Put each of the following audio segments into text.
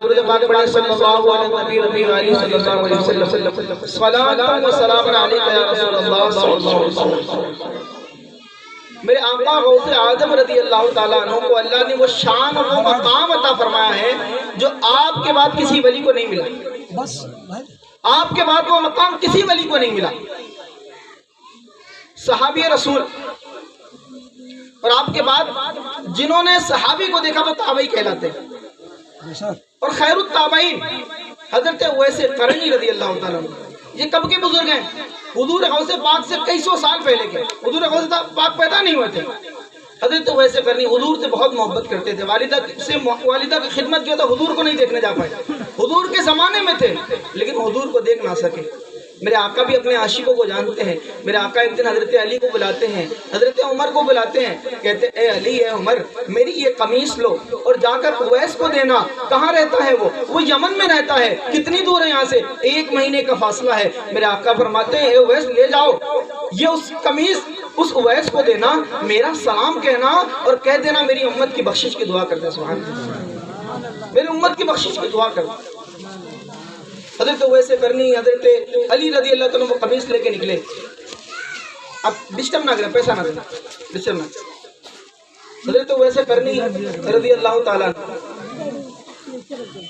درود پاک پڑھیں صلی اللہ علیہ وسلم صلی اللہ علیہ وسلم صلاۃ و سلام علیک یا رسول اللہ صلی اللہ علیہ وسلم۔ میرے آقا غوث اعظم رضی اللہ تعالیٰ عنہ کو اللہ نے وہ شان اور وہ مقام عطا فرمایا ہے جو آپ کے بعد کسی ولی کو نہیں ملا۔ آپ کے بعد وہ مقام کسی ولی کو نہیں ملا۔ صحابی رسول اور آپ کے بعد جنہوں نے صحابی کو دیکھا وہ تابعی کہلاتے ہیں، اور خیر التابعین حضرت اویس قرنی رضی اللہ تعالیٰ عنہ، یہ کب کے بزرگ ہیں؟ حضور غوث پاک سے کئی سو سال پہلے کے، حضور غوث پاک پیدا نہیں ہوئے تھے۔ حضرت اویس قرنی حضور سے بہت محبت کرتے تھے، والدہ کی خدمت جو تھا حضور کو نہیں دیکھنے جا پائے، حضور کے زمانے میں تھے لیکن حضور کو دیکھ نہ سکے۔ میرے آقا بھی اپنے عاشقوں کو جانتے ہیں۔ میرے آقا ایک دن حضرت علی کو بلاتے ہیں، حضرت عمر کو بلاتے ہیں، کہتے اے علی اے عمر میری یہ قمیص لو اور جا کر اویس کو دینا۔ کہاں رہتا ہے وہ یمن میں رہتا ہے، کتنی دور ہے یہاں سے؟ 1 مہینے کا فاصلہ ہے۔ میرے آقا فرماتے ہیں اے اویس لے جاؤ، یہ اس قمیص اس اویس کو دینا، میرا سلام کہنا اور کہہ دینا میری امت کی بخشش کی دعا کرتے۔ سبحان اللہ، میری امت کی بخشش کی دعا کرتے۔ حضرت اویس قرنی حضرت علی رضی اللہ تعالیٰ وہ قمیص لے کے نکلے۔ اب ڈسٹرب نہ کریں، پیسہ نہ کریں، ڈسٹرب نہ کریں۔ حضرت اویس قرنی رضی اللہ تعالیٰ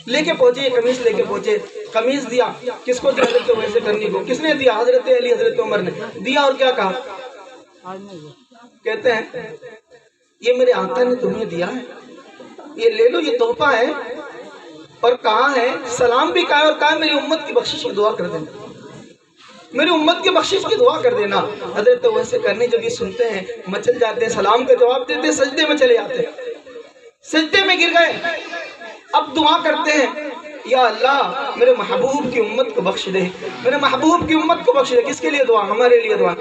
لے کے پہنچے، قمیص لے کے پہنچے۔ قمیص دیا، کس کو دیا؟ حضرت اویس قرنی کو۔ کس نے دیا؟ حضرت علی حضرت عمر نے دیا۔ اور کیا کہا؟ کہتے ہیں یہ میرے آقا نے تمہیں دیا ہے، یہ لے لو، یہ تحفہ ہے۔ اور کہا ہے سلام بھی کہا ہے، اور کہا ہے میری امت کی بخشش کی دعا کر دینا، میری امت کی بخشش کی دعا کر دینا۔ حضرت اویس قرنی جب یہ سنتے ہیں مچل جاتے ہیں، سلام کے جواب دیتے ہیں، سجدے میں چلے جاتے ہیں، سجدے میں گر گئے۔ اب دعا کرتے ہیں یا اللہ میرے محبوب کی امت کو بخش دے، میرے محبوب کی امت کو بخش دے۔ کس کے لیے دعا؟ ہمارے لیے دعا،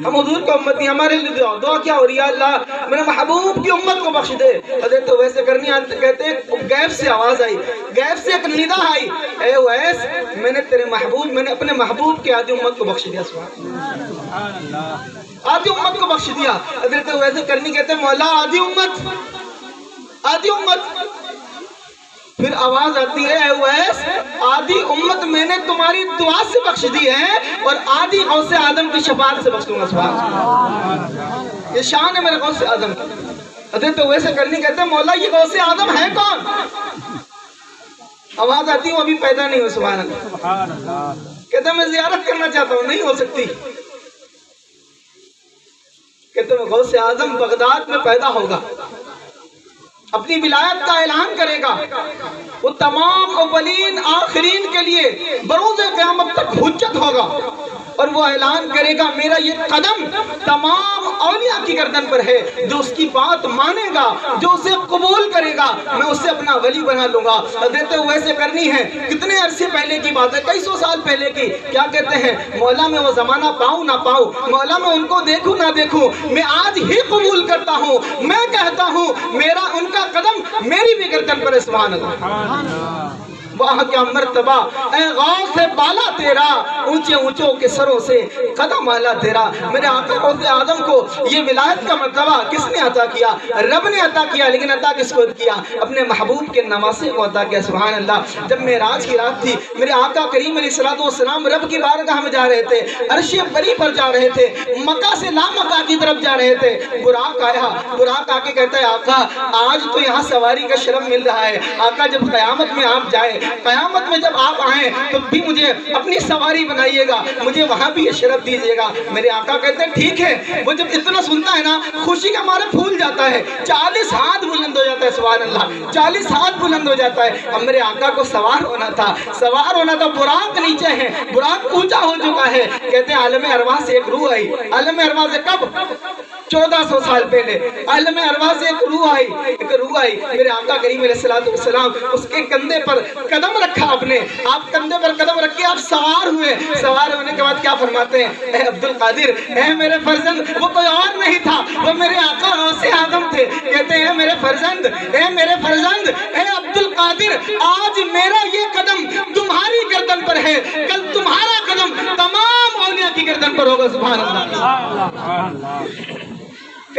ہم حضور کا امتی، ہمارے لیے دعا۔ دعا کیا ہو رہی ہے؟ اللہ میرے محبوب کی امت کو بخش دے۔ حضرت اویس قرنی کہتے ہیں غیب سے آواز آئی، غیب سے ایک ندا آئی، اے اویس میں نے اپنے محبوب کی آدھی امت کو بخش دیا۔ سبحان اللہ، آدھی امت کو بخش دیا۔ حضرت اویس قرنی کہتے ہیں مولا آدھی امت۔ پھر آواز آتی ہے اے اویس آدھی امت میں نے تمہاری دعا سے بخش دی ہے اور آدھی غوث اعظم کی شفاعت سے بخش دوں گا۔ سبحان اللہ، یہ شان ہے میرے غوث اعظم کی۔ حضرت اویس قرنی کہتے ہیں مولا یہ غوث اعظم ہے کون؟ آواز آتی ہے وہ ابھی پیدا نہیں ہو۔ سبحان اللہ، کہتے ہیں میں زیارت کرنا چاہتا ہوں، نہیں ہو سکتی۔ کہتے ہیں غوث اعظم بغداد میں پیدا ہوگا، اپنی ولایت کا اعلان کرے گا، وہ تمام اولین آخرین کے لیے بروز قیامت تک حجت ہوگا، اور وہ اعلان کرے گا میرا یہ قدم تمام اولیاء کی گردن پر ہے، جو اس کی بات مانے گا، جو اسے قبول کرے گا، میں اسے اپنا ولی بنا لوں گا۔ حضرت اویس قرنی ہے، کتنے عرصے پہلے کی بات ہے، کئی سو سال پہلے کی۔ کیا کہتے ہیں مولا میں وہ زمانہ پاؤں نہ پاؤں، مولا میں ان کو دیکھوں نہ دیکھوں، میں آج ہی قبول کرتا ہوں، میں کہتا ہوں میرا ان کا قدم میری بھی گردن پر ہے۔ سبحان اللہ، واہ کیا مرتبہ اے غوث بالا تیرا، اونچے اونچوں کے سروں سے قدم والا تیرا۔ میرے آقا غوث اعظم کو یہ ولایت کا مرتبہ کس نے عطا کیا؟ رب نے عطا کیا، لیکن عطا کس کو کیا؟ اپنے محبوب کے نواسے کو عطا کیا۔ سبحان اللہ، جب معراج کی رات تھی، میرے آقا کریم علیہ الصلوۃ والسلام رب کی بارگاہ میں جا رہے تھے، عرش بری پر جا رہے تھے، مکہ سے لامکہ کی طرف جا رہے تھے۔ براق آیا، براق آ کے کہتا ہے آقا آج تو یہاں سواری کا شرف مل رہا ہے، آقا جب قیامت میں آپ جائے، قیامت میں جب آپ آئیں تو بھی مجھے اپنی سواری بنائیے گا، مجھے وہاں بھی یہ شرف دیجیے گا۔ میرے آقا کہتے ہیں ٹھیک ہے۔ وہ جب اتنا سنتا ہے نا خوشی کا مارے پھول جاتا ہے، 40 ہاتھ بلند ہو جاتا ہے۔ سبحان اللہ، 40 ہاتھ بلند ہو جاتا ہے۔ اب میرے آقا کو سوار ہونا تھا، براق نیچے ہے، براق اونچا ہو چکا ہے۔ کہتے ہیں عالم ارواح سے ایک روح آئی۔ عالم ارواح سے کب؟ 1400 سال پہلے عالم ارواح سے ایک روح آئی۔ میرے آقا کریم علیہ السلام اس کے کندھے پر قدم رکھا، آپ کندھے پر قدم رکھ کے آپ سوار ہوئے۔ سوار ہونے کے بعد کیا فرماتے ہیں؟ اے عبد القادر، اے میرے فرزند، وہ کوئی اور نہیں تھا، وہ میرے آقا غوث اعظم تھے۔ کہتے ہیں میرے فرزند، اے عبد القادر، آج میرا یہ قدم تمہاری گردن پر ہے، کل تمہارا قدم تمام اولیاء کی گردن پر ہوگا۔ سبحان اللہ،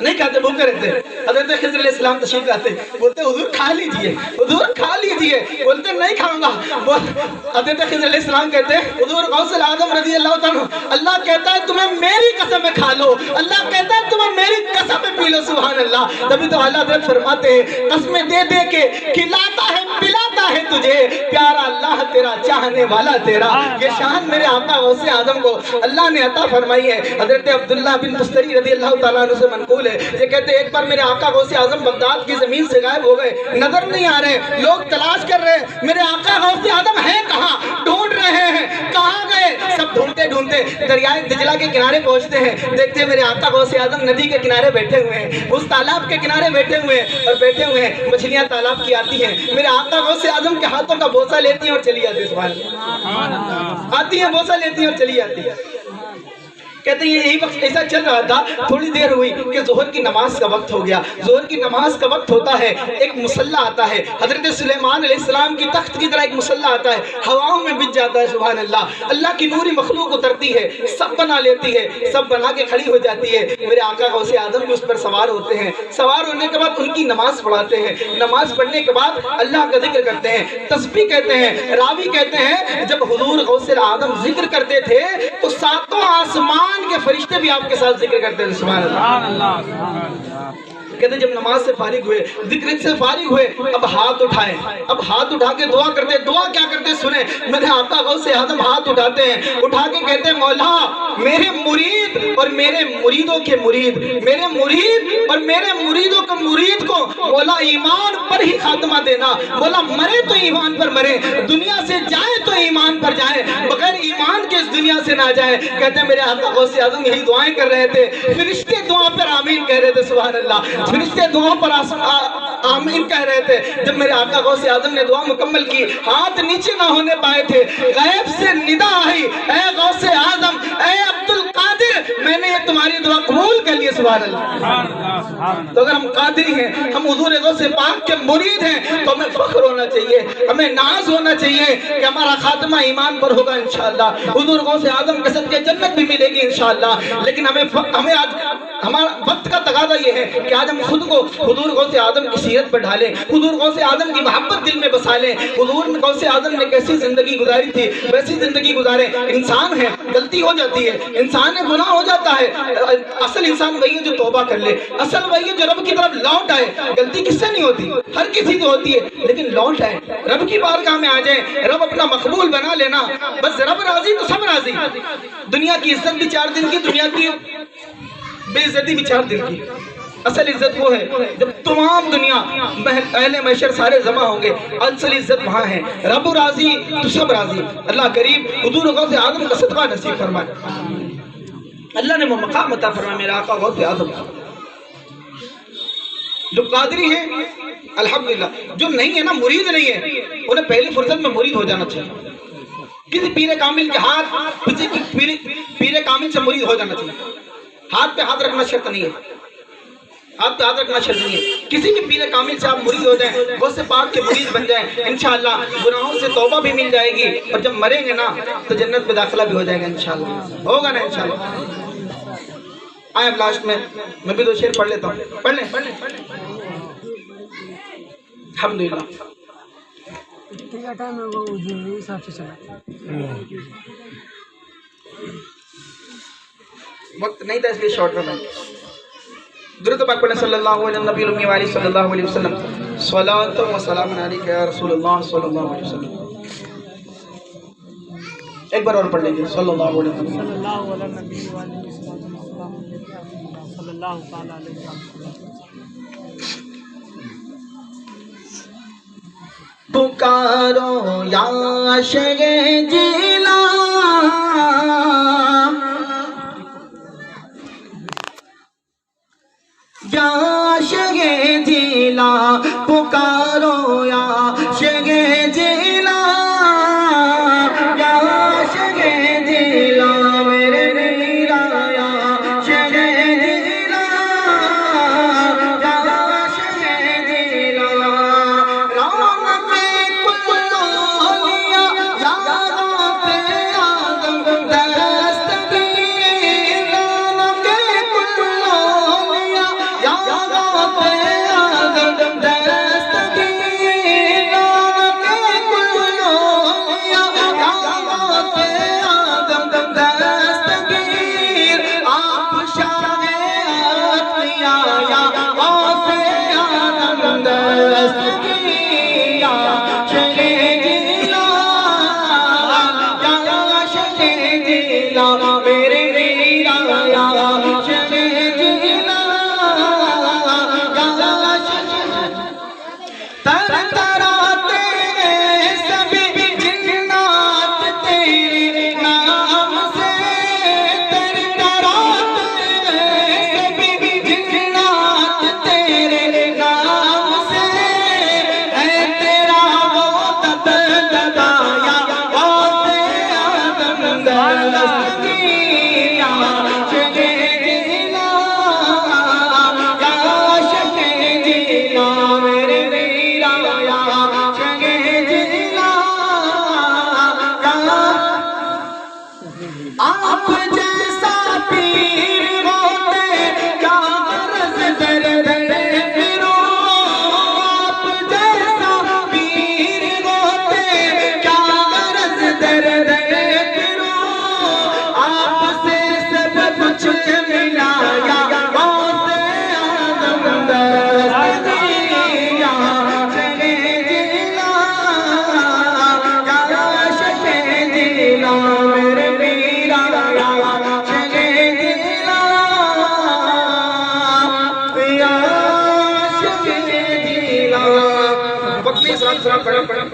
نہیں کھاتے، بھوکے رہتے. حضرت خضر علیہ السلام تشریف لاتے، بولتے حضور کھا لیجئے، حضور کھا لیجئے. بولتے نہیں کھاؤں گا. حضرت خضر علیہ السلام کہتے ہیں حضور غوث الاعظم رضی اللہ تعالیٰ، اللہ کہتا ہے تمہیں میری قسم میں کھا لو، اللہ کہتا ہے تمہیں میری قسم میں پی لو. سبحان اللہ. تبھی تو اعلیٰ حضرت فرماتے ہیں قسمیں دے دے کے کھلاتا ہے پلاتا ہے تجھے پیارا اللہ تیرا چاہنے والا تیرا. یہ شان میرے آقا غوث اعظم کو اللہ نے عطا فرمائی ہے. حضرت عبداللہ بن مستری رضی اللہ تعالیٰ عنہ سے منقول ہے، یہ کہتے ہیں ایک بار میرے آقا غوث اعظم بغداد کی زمین سے غائب ہو گئے، نظر نہیں آ رہے، لوگ تلاش کر رہے میرے آقا غوث اعظم ہیں کہاں، ڈھونڈ رہے ہیں کہاں گئے. سب ڈھونڈتے ڈھونڈتے دریائے دجلہ کے کنارے پہنچتے ہیں، دیکھتے ہیں میرے آقا غوث اعظم ندی کے کنارے بیٹھے ہوئے ہیں، اس تالاب کے کنارے بیٹھے ہوئے ہیں، اور بیٹھے ہوئے ہیں مچھلیاں تالاب کی آتی ہیں، میرے آقا غوث اعظم کے ہاتھوں کا بوسہ لیتی ہیں اور چلی جاتی ہے. سبحان اللہ. آتی ہیں بوسہ لیتی ہیں اور چلی جاتی ہے. کہتے ہیں یہی وقت ایسا چل رہا تھا، تھوڑی دیر ہوئی کہ ظہر کی نماز کا وقت ہو گیا. ظہر کی نماز کا وقت ہوتا ہے، ایک مصلی آتا ہے، حضرت سلیمان علیہ السلام کی تخت کی طرح ایک مصلی آتا ہے، ہواؤں میں بچ جاتا ہے. سبحان اللہ. اللہ کی نوری مخلوق اترتی ہے، سب بنا لیتی ہے، سب بنا کے کھڑی ہو جاتی ہے. میرے آقا غوث اعظم بھی اس پر سوار ہوتے ہیں، سوار ہونے کے بعد ان کی نماز پڑھاتے ہیں، نماز پڑھنے کے بعد اللہ کا ذکر کرتے ہیں، تسبیح کہتے ہیں. راوی کہتے ہیں جب حضور غوث اعظم ذکر کرتے تھے تو ساتوں آسمان کے فرشتے بھی آپ کے ساتھ ذکر کرتے ہیں. سبحان اللہ. کہتے ہیں جب نماز سے فارغ ہوئے، ذکر سے فارغ ہوئے، اب ہاتھ اٹھائے، اب ہاتھ اٹھا کے دعا کرتے. دعا کیا کرتے سنیں. میرے آقا غوث اعظم ہاتھ اٹھاتے ہیں، اٹھا کے کہتے ہیں مولا میرے مرید اور میرے مریدوں کے مرید، میرے مرید اور میرے مریدوں کے مرید کو مولا ایمان پر ہی خاتمہ دینا. مولا مرے تو ایمان پر مرے، دنیا سے جائے تو ایمان پر جائے، بغیر ایمان کے اس دنیا سے نہ جائے. کہتے ہیں میرے آقا غوث اعظم یہی دعائیں کر رہے تھے، فرشتے دعا پر آمین کہہ رہے تھے. سبحان اللہ. فرشتے دعا پر آمین کہہ رہے تھے. جب میرے آقا غوث اعظم نے دعا مکمل کی، ہاتھ نیچے نہ ہونے پائے تھے، غیب سے ندا آئی اے غوث اعظم، اے عبد القادر، میں نے یہ تمہاری دعا قبول کر لی. سبحان اللہ. تو اگر ہم قادری ہیں، ہم حضور غوث پاک کے مرید ہیں، تو ہمیں فخر ہونا چاہیے، ہمیں ناز ہونا چاہیے کہ ہمارا خاتمہ ایمان پر ہوگا انشاءاللہ. حضور غوث اعظم کے صدقے جنت بھی ملے گی انشاءاللہ. لیکن ہمیں آج ہمارا وقت کا تقاضا یہ ہے کہ آج ہم خود کو حضور غوث اعظم کی سیرت پر ڈھالیں، حضور غوث اعظم کی محبت دل میں بسا لیں. حضور غوث اعظم نے کیسی زندگی گزاری تھی ویسی زندگی گزاریں. انسان ہے، غلطی ہو جاتی ہے، انسان ہے، گناہ ہو جاتا ہے. اصل انسان وہی ہے جو توبہ کر لے، اصل وہی ہے جو رب کی طرف لوٹ آئے. غلطی کس سے نہیں ہوتی؟ ہر کسی کو ہوتی ہے، لیکن لوٹ آئے، رب کی بارگاہ میں آ جائیں، رب اپنا مقبول بنا لینا. بس رب راضی تو سب راضی. دنیا کی عزت بھی 4 دن کی، دنیا کی بے عزتی بھی 4 دن کی. اصل عزت وہ ہے جب تمام دنیا اہل محشر سارے جمع ہوں گے، اصل عزت وہاں ہے. رب راضی تو سب راضی. اللہ کریم حضور غوث اعظم کا صدقہ نصیب فرمائے. اللہ نے وہ مقام عطا فرمائے میرا آقا غوث اعظم. جو قادری ہیں الحمدللہ، جو نہیں ہے نا، مرید نہیں ہے، انہیں پہلی فرصت میں مرید ہو جانا چاہیے. کسی پیر کامل کے ہاتھ، کسی پیر کامل سے مرید ہو جانا چاہیے. ہاتھ پہ ہاتھ رکھنا شرط نہیں ہے، ہاتھ پہ ہاتھ رکھنا شرط نہیں ہے. کسی بھی پیر کامل سے آپ مرید ہو جائیں، غوث پاک کے مرید بن جائیں، انشاءاللہ گناہوں سے توبہ بھی مل جائے گی، اور جب مریں گے نا تو جنت میں داخلہ بھی ہو جائے گا انشاءاللہ. ہوگا نا انشاءاللہ. آئے اب لاسٹ میں بھی 2 شعر پڑھ لیتا ہوں. پڑھ لیں. الحمدللہ. وقت نہیں تھا اس لیے شارٹ میں. درود پاک پڑھیں صلی اللہ علیہ نبی الامی و علیہ صلی اللہ علیہ وسلم. صلاۃ و سلام علیک یا رسول اللہ صلی اللہ علیہ وسلم. ایک بار اور پڑھ لیجیے صلی اللہ علیہ وسلم. صلی اللہ علیہ نبی و علیہ صلی اللہ تعالی علیہ وسلم. پکارو یا عاشق جیلا، یا عاشق جیلا، پکارو یا عاشق جیلا، یا عاشق جیلا میرے میرا، یا عاشق جیلا، یا عاشق جیلا. رونق کل اولیاء یا غوث اعظم دستگیر، رونق کل اولیاء آپ جیسا پیر ہوتے کیا عرض در در پھرو، آپ جیسا پیر ہوتے کیا عرض در در پھرو، آپ سے سب کچھ ملا یا غوث اعظم دست دیا، چلے جیلا یا شکے جیلا میرے بڑا